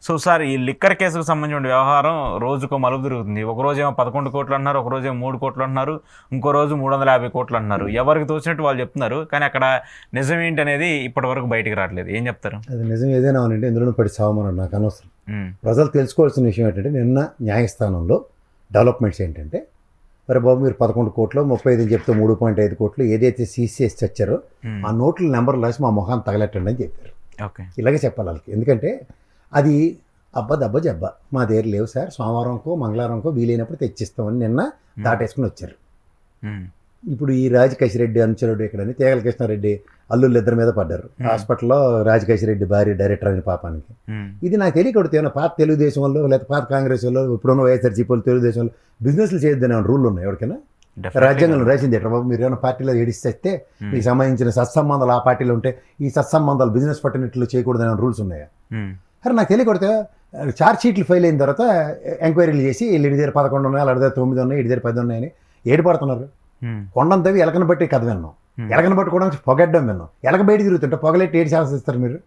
So sir ఈ liquor కేసుకు సంబంధించిన వ్యవహారం రోజుకో మలుపు తిరుగుతుంది. ఒక రోజేమో 11 కోట్లు అంటున్నారు, ఒక రోజేమో 3 కోట్లు అంటున్నారు, ఇంకో రోజు 350 కోట్లు అంటున్నారు. ఎవరికి తోచినట్టు వాళ్ళు చెప్తున్నారు, కానీ అక్కడ నిజం ఏంటి అనేది ఇప్పటివరకు బయటికి రావట్లేదు. ఏం చెప్తారు? అది నిజం ఏదైనా అంటే ఇందులో పడి సావమని నాకు అనవసరం. ప్రజలు తెలుసుకోవాల్సిన విషయం ఏంటంటే నిన్న న్యాయస్థానంలో డెవలప్మెంట్స్ ఏంటంటే, మరి బాబు మీరు 11 కోట్లు 35 చెప్తే 3.5 కోట్లు ఏదైతే సీసీఎస్ చచ్చారో ఆ నోట్ల నెంబర్ రాసి మా మొహాన్ని తగలెట్టండి అని చెప్పారు. ఓకే, ఇలాగే చెప్పాలి వాళ్ళకి. ఎందుకంటే అది దబ్బ జబ్బ మా దగ్గర లేవు సార్, సోమవారంకో మంగళవారంకో వీలైనప్పుడు తెచ్చిస్తామని నిన్న దాటేసుకుని వచ్చారు. ఇప్పుడు ఈ రాజకేశిరెడ్డి అనుచరుడు ఇక్కడని తేగల కృష్ణారెడ్డి అల్లుళ్ళు ఇద్దరి మీద పడ్డారు హాస్పిటల్లో. రాజకేశిరెడ్డి భార్య డైరెక్టర్ అయిన పాపానికి. ఇది నాకు తెలియకూడదు. ఏమైనా పాత తెలుగుదేశం వాళ్ళు లేదా పాత కాంగ్రెస్ వాళ్ళు ఇప్పుడున్న వైఎస్ఆర్సీపీ వాళ్ళు తెలుగుదేశం వాళ్ళు బిజినెస్లు చేయొద్దని రూల్ ఉన్నాయి ఎవరికైనా? రాజ్యాంగంలో రాసింది ఎక్కడ బాబు? మీరు ఏమైనా పార్టీలో ఏడిస్తే మీకు సంబంధించిన సత్సంబంధాలు ఆ పార్టీలో ఉంటే ఈ సత్సంబంధాలు బిజినెస్ పట్టినట్లు చేయకూడదని రూల్స్ ఉన్నాయా? అరే నాకు తెలియకూడదు. ఛార్జ్ షీట్లు ఫైల్ అయిన తర్వాత ఎంక్వైరీలు చేసి వీళ్ళు ఇడి దగ్గర 11 ఉన్నాయి, వాళ్ళ దగ్గర 9 ఉన్నాయి, ఇడి దగ్గర 10 ఉన్నాయని ఏడిపడుతున్నారు. కొండంతవి ఎలకన బట్టి కథ విన్నాం, ఎలకన పట్టుకోవడానికి పొగడ్డం విన్నాం. ఎలక బయట తిరుగుతుంటే పొగలెట్టి ఏడు శాస్త్రం ఇస్తారు మీరు.